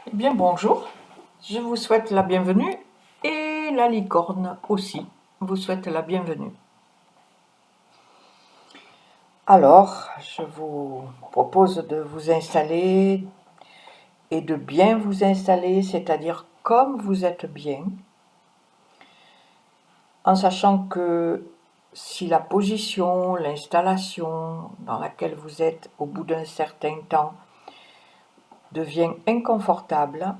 Eh bien bonjour, je vous souhaite la bienvenue et la licorne aussi vous souhaite la bienvenue. Alors, je vous propose de vous installer et de bien vous installer, c'est-à-dire comme vous êtes bien, en sachant que si la position, l'installation dans laquelle vous êtes au bout d'un certain temps devient inconfortable,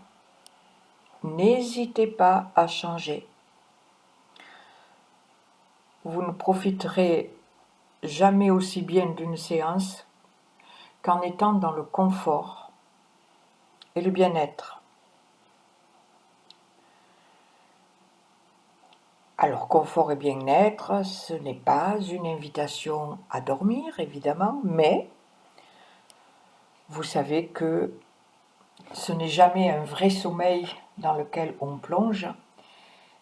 n'hésitez pas à changer. Vous ne profiterez jamais aussi bien d'une séance qu'en étant dans le confort et le bien-être. Alors, confort et bien-être, ce n'est pas une invitation à dormir, évidemment, mais vous savez que ce n'est jamais un vrai sommeil dans lequel on plonge,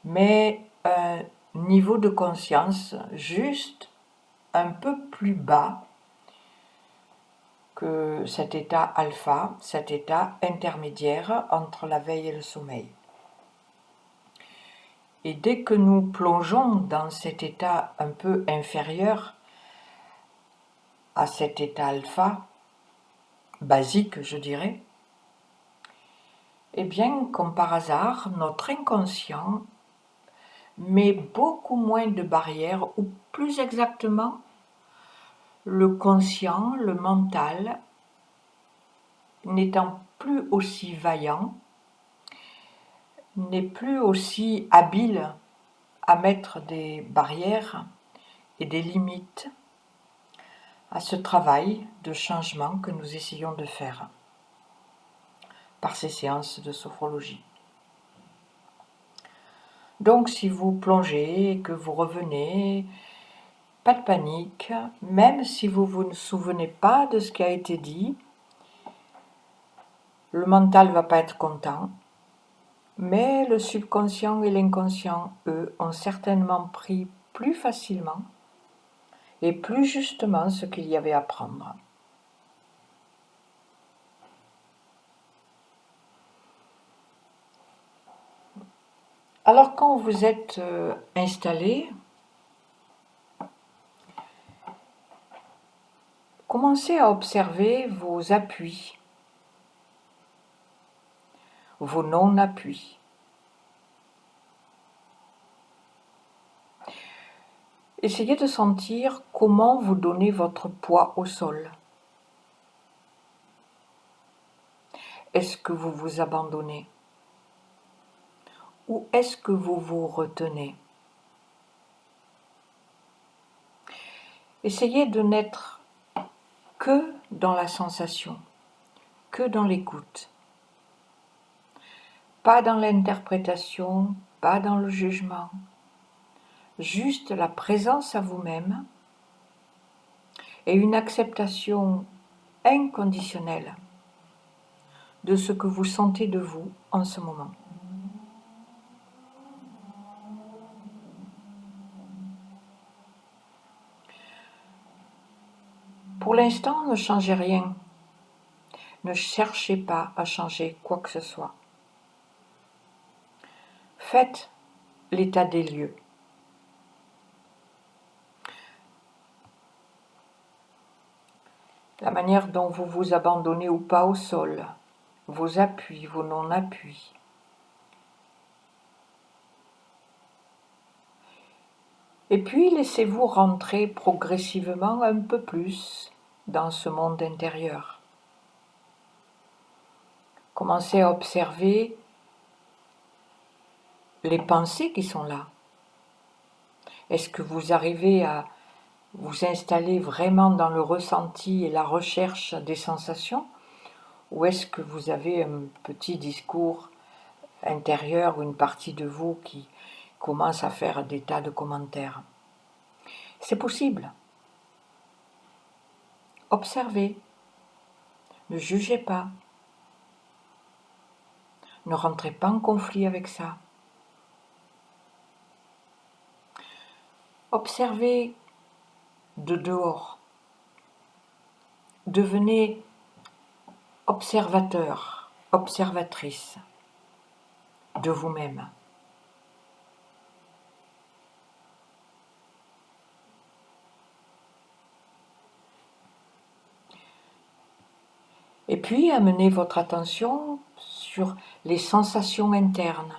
mais un niveau de conscience juste un peu plus bas que cet état alpha, cet état intermédiaire entre la veille et le sommeil. Et dès que nous plongeons dans cet état un peu inférieur à cet état alpha, basique je dirais, eh bien comme par hasard, notre inconscient met beaucoup moins de barrières, ou plus exactement, le conscient, le mental, n'étant plus aussi vaillant, n'est plus aussi habile à mettre des barrières et des limites à ce travail de changement que nous essayons de faire par ces séances de sophrologie. Donc si vous plongez et que vous revenez, pas de panique, même si vous ne vous souvenez pas de ce qui a été dit, le mental ne va pas être content, mais le subconscient et l'inconscient, eux, ont certainement pris plus facilement et plus justement ce qu'il y avait à prendre. Alors quand vous êtes installé, commencez à observer vos appuis, vos non-appuis. Essayez de sentir comment vous donnez votre poids au sol. Est-ce que vous vous abandonnez? Ou est-ce que vous vous retenez? Essayez de n'être que dans la sensation, que dans l'écoute. Pas dans l'interprétation, pas dans le jugement. Juste la présence à vous-même et une acceptation inconditionnelle de ce que vous sentez de vous en ce moment. Pour l'instant, ne changez rien. Ne cherchez pas à changer quoi que ce soit. Faites l'état des lieux. La manière dont vous vous abandonnez ou pas au sol, vos appuis, vos non-appuis. Et puis laissez-vous rentrer progressivement un peu plus dans ce monde intérieur. Commencez à observer les pensées qui sont là. Est-ce que vous arrivez à vous installer vraiment dans le ressenti et la recherche des sensations, ou est-ce que vous avez un petit discours intérieur ou une partie de vous qui commence à faire des tas de commentaires? C'est possible. Observez. Ne jugez pas. Ne rentrez pas en conflit avec ça. Observez de dehors. Devenez observateur. observatrice de vous-même. Et puis, amenez votre attention sur les sensations internes.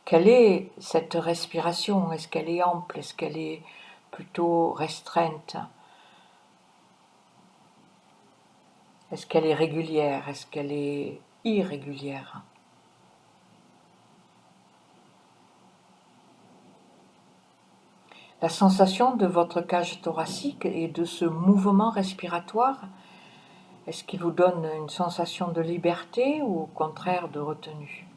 Quelle est cette respiration? Est-ce qu'elle est ample? Est-ce qu'elle est plutôt restreinte? Est-ce qu'elle est régulière? Est-ce qu'elle est irrégulière? La sensation de votre cage thoracique et de ce mouvement respiratoire, est-ce qu'il vous donne une sensation de liberté ou au contraire de retenue?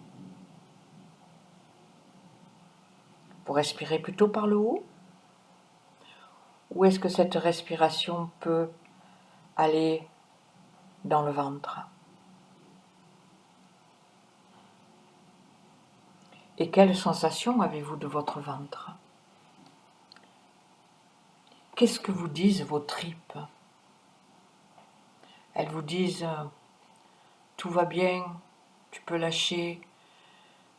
Vous respirez plutôt par le haut? Ou est-ce que cette respiration peut aller dans le ventre? Et quelle sensation avez-vous de votre ventre? Qu'est-ce que vous disent vos tripes? Elles vous disent tout va bien, tu peux lâcher,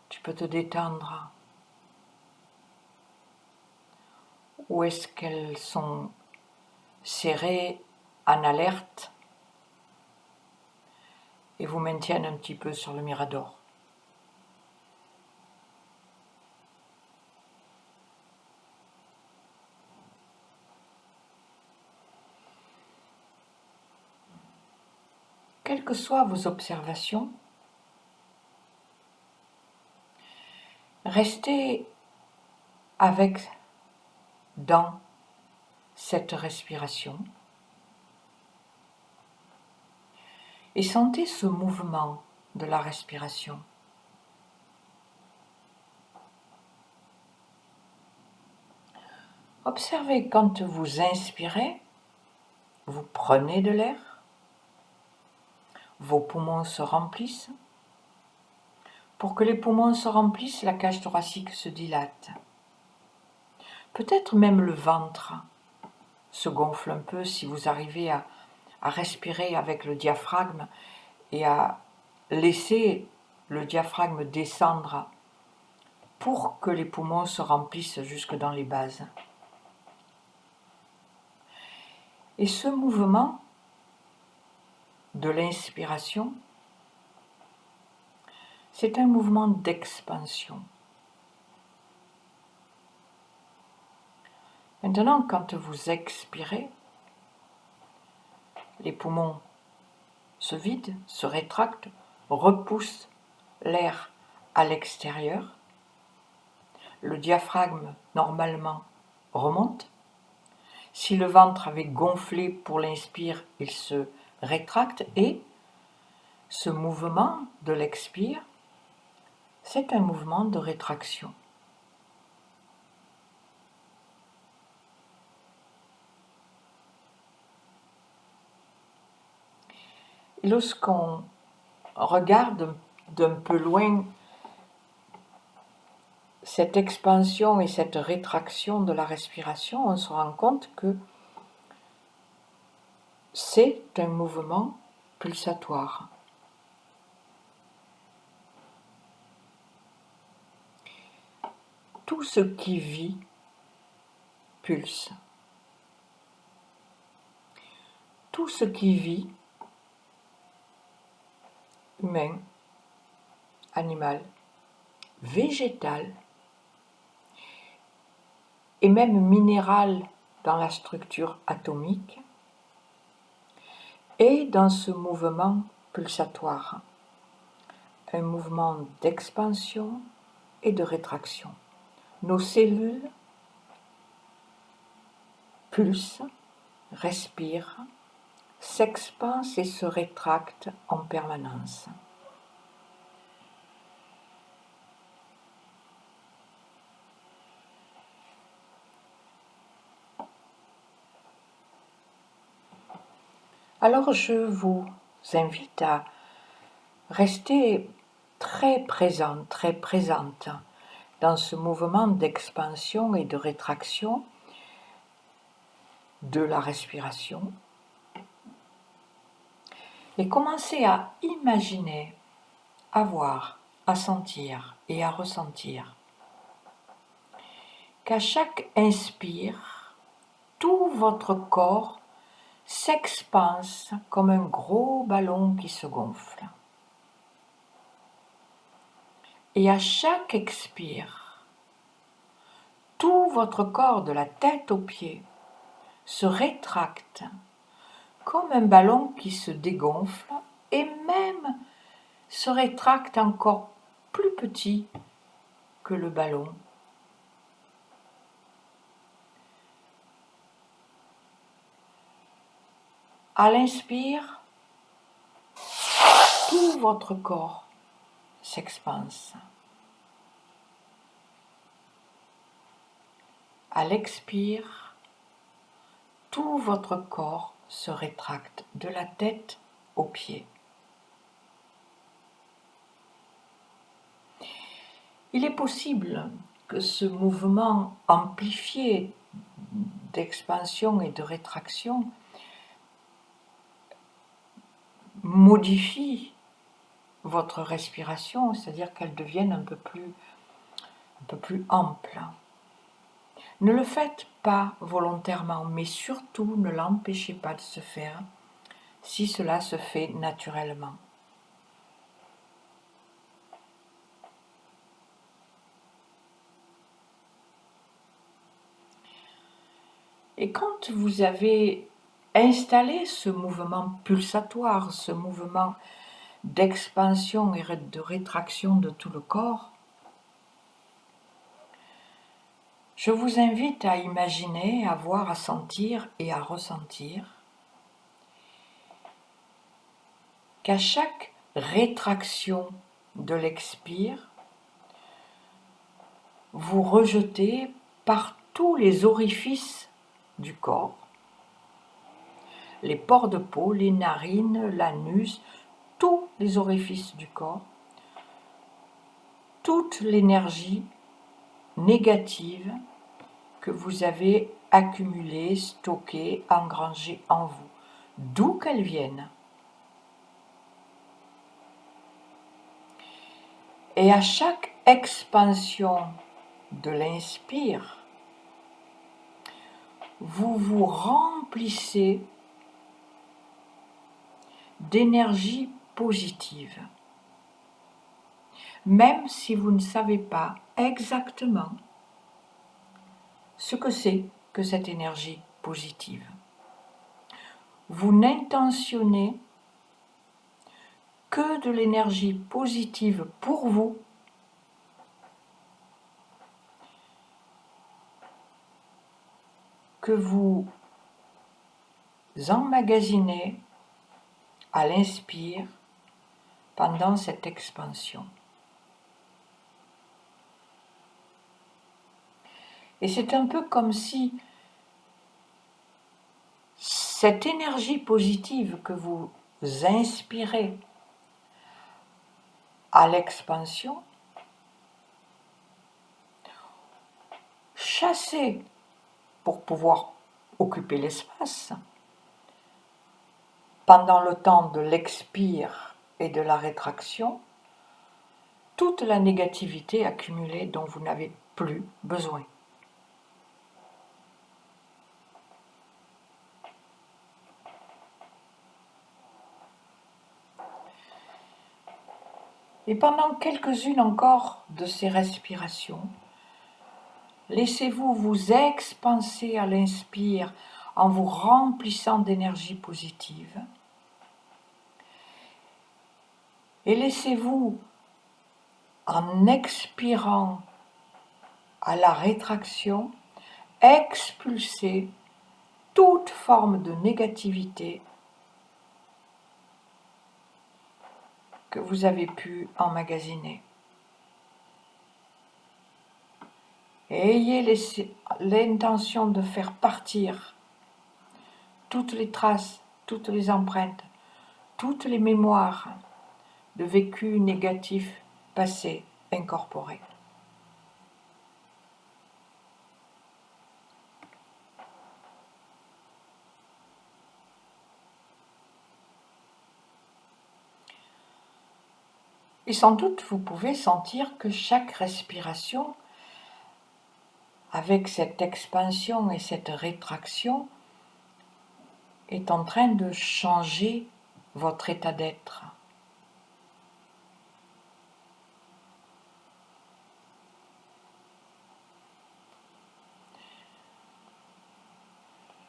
tu peux te détendre. Ou est-ce qu'elles sont serrées, en alerte, et vous maintiennent un petit peu sur le mirador? Quelles que soient vos observations, restez dans cette respiration et sentez ce mouvement de la respiration. Observez quand vous inspirez, vous prenez de l'air, vos poumons se remplissent. Pour que les poumons se remplissent, la cage thoracique se dilate. Peut-être même le ventre se gonfle un peu si vous arrivez à respirer avec le diaphragme et à laisser le diaphragme descendre pour que les poumons se remplissent jusque dans les bases. Et ce mouvement de l'inspiration, c'est un mouvement d'expansion. Maintenant, quand vous expirez, les poumons se vident, se rétractent, repoussent l'air à l'extérieur. Le diaphragme, normalement, remonte. Si le ventre avait gonflé pour l'inspire, il se rétracte et ce mouvement de l'expire, c'est un mouvement de rétraction. Et lorsqu'on regarde d'un peu loin cette expansion et cette rétraction de la respiration, on se rend compte que c'est un mouvement pulsatoire. Tout ce qui vit pulse. Tout ce qui vit, humain, animal, végétal, et même minéral dans la structure atomique, est dans ce mouvement pulsatoire, un mouvement d'expansion et de rétraction. Nos cellules pulsent, respirent, s'expansent et se rétractent en permanence. Alors je vous invite à rester très présent, très présente dans ce mouvement d'expansion et de rétraction de la respiration. Et commencez à imaginer, à voir, à sentir et à ressentir qu'à chaque inspire, tout votre corps s'expanse comme un gros ballon qui se gonfle. Et à chaque expire, tout votre corps de la tête aux pieds se rétracte comme un ballon qui se dégonfle et même se rétracte encore plus petit que le ballon. À l'inspire, tout votre corps s'expanse. À l'expire, tout votre corps se rétracte de la tête aux pieds. Il est possible que ce mouvement amplifié d'expansion et de rétraction modifie votre respiration, c'est-à-dire qu'elle devienne un peu plus ample. Ne le faites pas volontairement, mais surtout ne l'empêchez pas de se faire si cela se fait naturellement. Et quand vous avez installé ce mouvement pulsatoire, ce mouvement d'expansion et de rétraction de tout le corps, je vous invite à imaginer, à voir, à sentir et à ressentir qu'à chaque rétraction de l'expire, vous rejetez par tous les orifices du corps, les pores de peau, les narines, l'anus, tous les orifices du corps, toute l'énergie négative que vous avez accumulée, stockée, engrangée en vous, d'où qu'elle vienne. Et à chaque expansion de l'inspire, vous vous remplissez d'énergie positive, même si vous ne savez pas exactement ce que c'est que cette énergie positive. Vous n'intentionnez que de l'énergie positive pour vous, que vous emmagasinez à l'inspire pendant cette expansion. Et c'est un peu comme si cette énergie positive que vous inspirez à l'expansion, chassez pour pouvoir occuper l'espace pendant le temps de l'expire et de la rétraction, toute la négativité accumulée dont vous n'avez plus besoin. Et pendant quelques-unes encore de ces respirations, laissez-vous vous expanser à l'inspire en vous remplissant d'énergie positive. Et laissez-vous, en expirant à la rétraction, expulser toute forme de négativité que vous avez pu emmagasiner. Et ayez l'intention de faire partir toutes les traces, toutes les empreintes, toutes les mémoires de vécus négatifs passés, incorporés. Et sans doute, vous pouvez sentir que chaque respiration, avec cette expansion et cette rétraction, est en train de changer votre état d'être.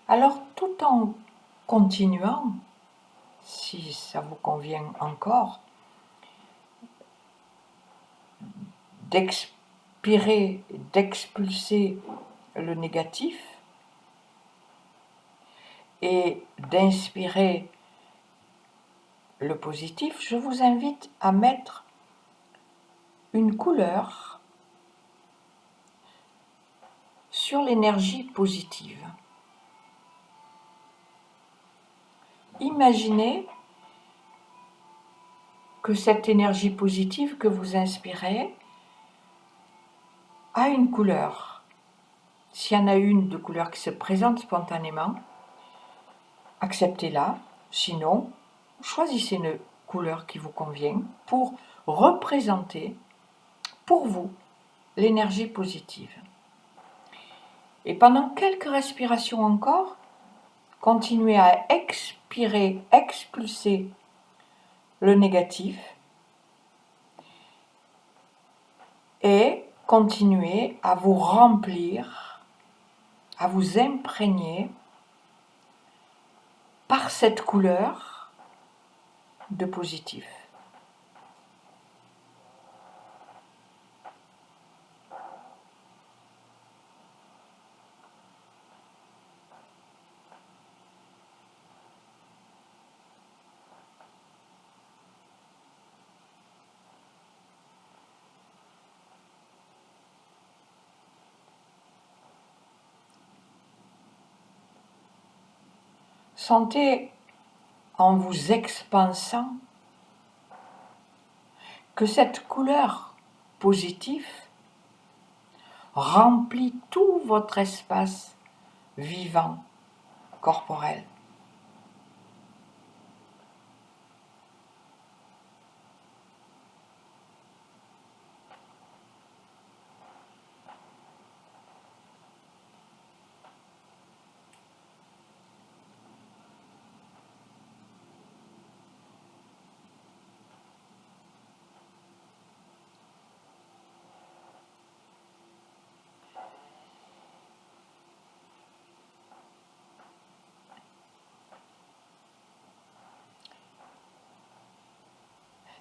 Alors, tout en continuant, si ça vous convient encore, d'expirer, d'expulser le négatif et d'inspirer le positif, je vous invite à mettre une couleur sur l'énergie positive. Imaginez que cette énergie positive que vous inspirez a une couleur. S'il y en a une de couleur qui se présente spontanément, acceptez-la. Sinon, choisissez une couleur qui vous convient pour représenter pour vous l'énergie positive. Et pendant quelques respirations encore, continuez à expirer, expulser le négatif et continuez à vous remplir, à vous imprégner par cette couleur de positif. Sentez en vous expansant que cette couleur positive remplit tout votre espace vivant, corporel.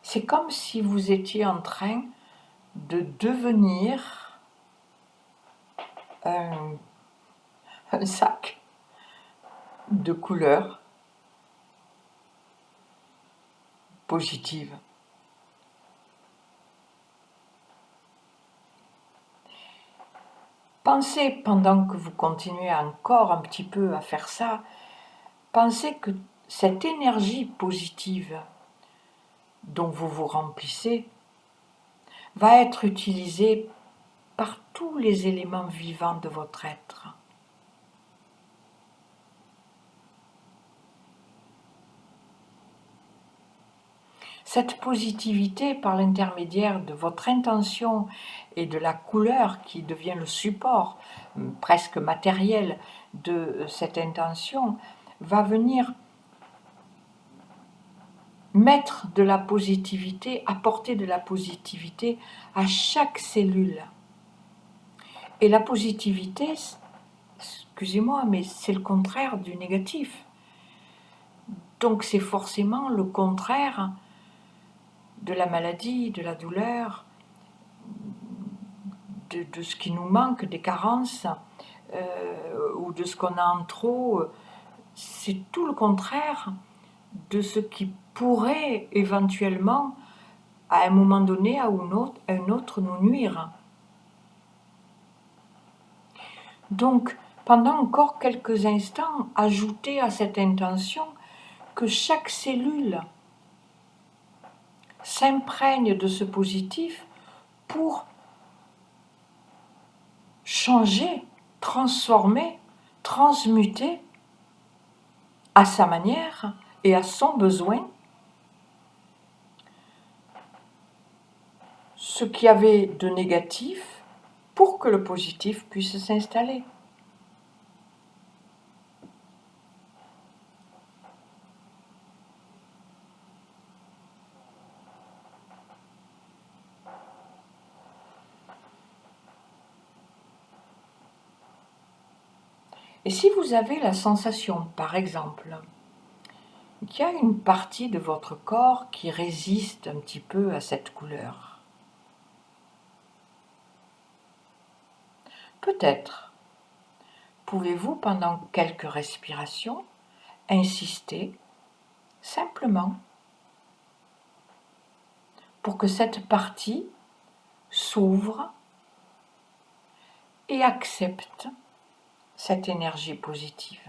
C'est comme si vous étiez en train de devenir un, un sac de couleurs positives. Pensez, pendant que vous continuez encore un petit peu à faire ça, pensez que cette énergie positive dont vous vous remplissez va être utilisée par tous les éléments vivants de votre être. Cette positivité, par l'intermédiaire de votre intention et de la couleur qui devient le support presque matériel de cette intention, va venir mettre de la positivité, apporter de la positivité à chaque cellule. Et la positivité, excusez-moi, mais c'est le contraire du négatif. Donc c'est forcément le contraire de la maladie, de la douleur, de ce qui nous manque, des carences, ou de ce qu'on a en trop. C'est tout le contraire de ce qui pourrait éventuellement, à un moment donné, à un autre nous nuire. Donc, pendant encore quelques instants, ajoutez à cette intention que chaque cellule s'imprègne de ce positif pour changer, transformer, transmuter à sa manière et à son besoin ce qu'il y avait de négatif pour que le positif puisse s'installer. Et si vous avez la sensation, par exemple, qu'il y a une partie de votre corps qui résiste un petit peu à cette couleur, peut-être pouvez-vous, pendant quelques respirations, insister simplement pour que cette partie s'ouvre et accepte cette énergie positive.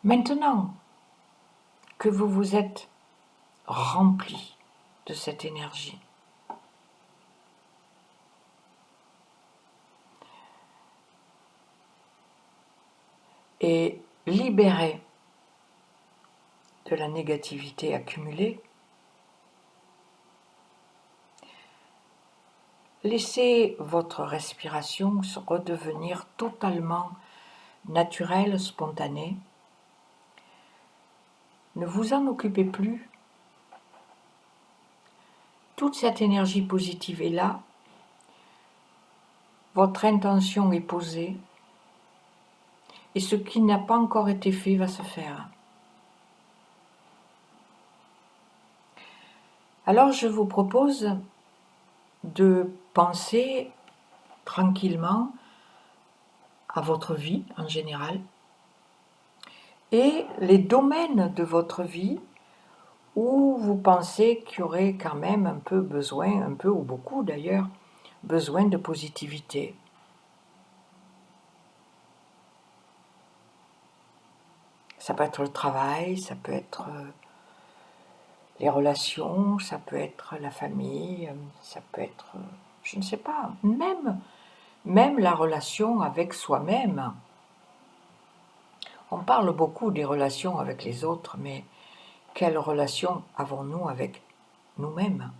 Maintenant que vous vous êtes rempli de cette énergie, et libéré de la négativité accumulée, laissez votre respiration se redevenir totalement naturelle, spontanée. Ne vous en occupez plus. Toute cette énergie positive est là. Votre intention est posée. Et ce qui n'a pas encore été fait va se faire. Alors je vous propose de penser tranquillement à votre vie en général et les domaines de votre vie où vous pensez qu'il y aurait quand même un peu besoin, un peu ou beaucoup d'ailleurs, besoin de positivité. Ça peut être le travail, ça peut être les relations, ça peut être la famille, ça peut être, je ne sais pas, même la relation avec soi-même. On parle beaucoup des relations avec les autres, mais quelle relation avons-nous avec nous-mêmes ?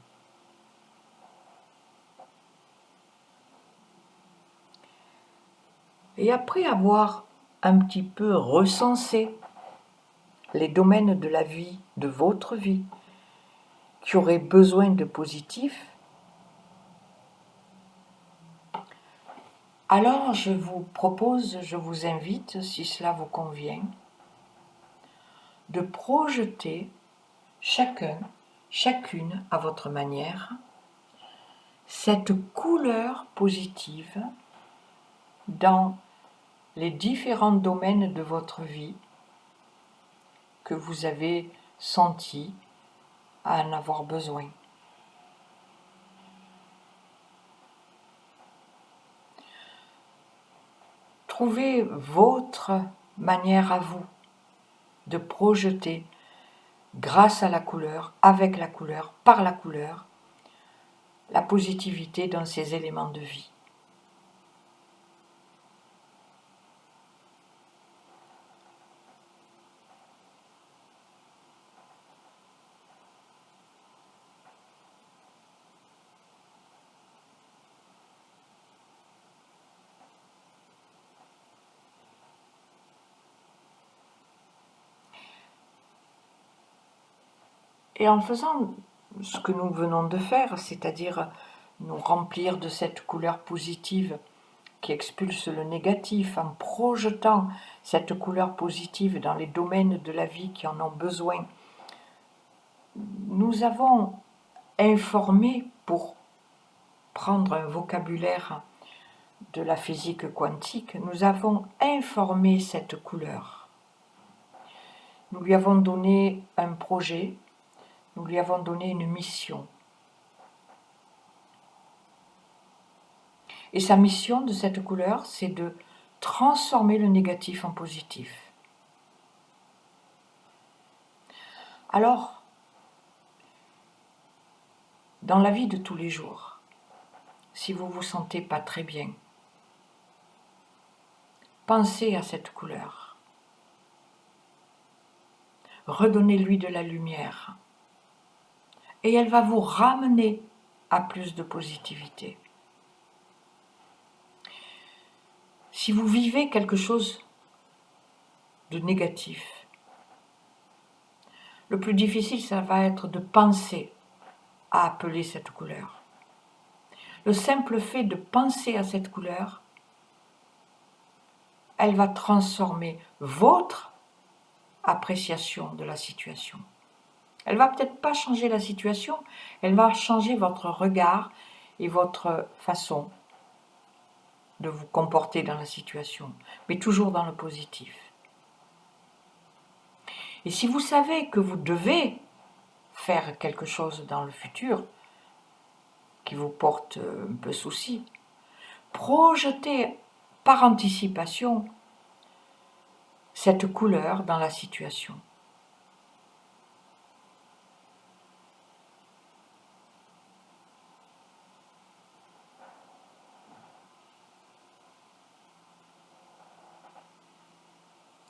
Et après avoir un petit peu recensé les domaines de la vie, de votre vie, qui auraient besoin de positif, alors je vous propose, je vous invite, si cela vous convient, de projeter chacun, chacune à votre manière, cette couleur positive dans les différents domaines de votre vie que vous avez senti à en avoir besoin. Trouvez votre manière à vous de projeter grâce à la couleur, avec la couleur, par la couleur, la positivité dans ces éléments de vie. Et en faisant ce que nous venons de faire, c'est-à-dire nous remplir de cette couleur positive qui expulse le négatif, en projetant cette couleur positive dans les domaines de la vie qui en ont besoin, nous avons informé, pour prendre un vocabulaire de la physique quantique, nous avons informé cette couleur. Nous lui avons donné un projet, nous lui avons donné une mission. Et sa mission de cette couleur, c'est de transformer le négatif en positif. Alors, dans la vie de tous les jours, si vous ne vous sentez pas très bien, pensez à cette couleur. Redonnez-lui de la lumière. Et elle va vous ramener à plus de positivité. Si vous vivez quelque chose de négatif, le plus difficile, ça va être de penser à appeler cette couleur. Le simple fait de penser à cette couleur, elle va transformer votre appréciation de la situation. Elle va peut-être pas changer la situation, elle va changer votre regard et votre façon de vous comporter dans la situation, mais toujours dans le positif. Et si vous savez que vous devez faire quelque chose dans le futur qui vous porte un peu souci, projetez par anticipation cette couleur dans la situation.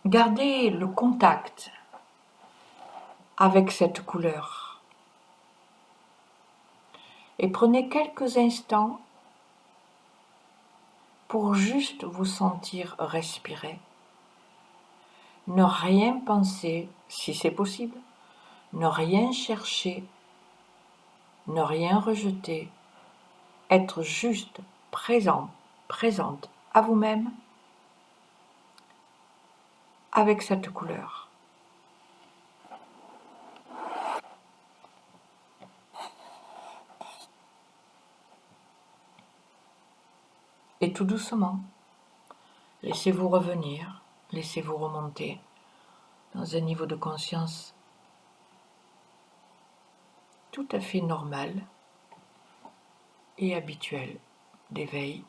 Gardez le contact avec cette couleur et prenez quelques instants pour juste vous sentir respirer. Ne rien penser, si c'est possible, ne rien chercher, ne rien rejeter, être juste présent, présente à vous-même avec cette couleur. Et tout doucement, laissez-vous revenir, laissez-vous remonter dans un niveau de conscience tout à fait normal et habituel d'éveil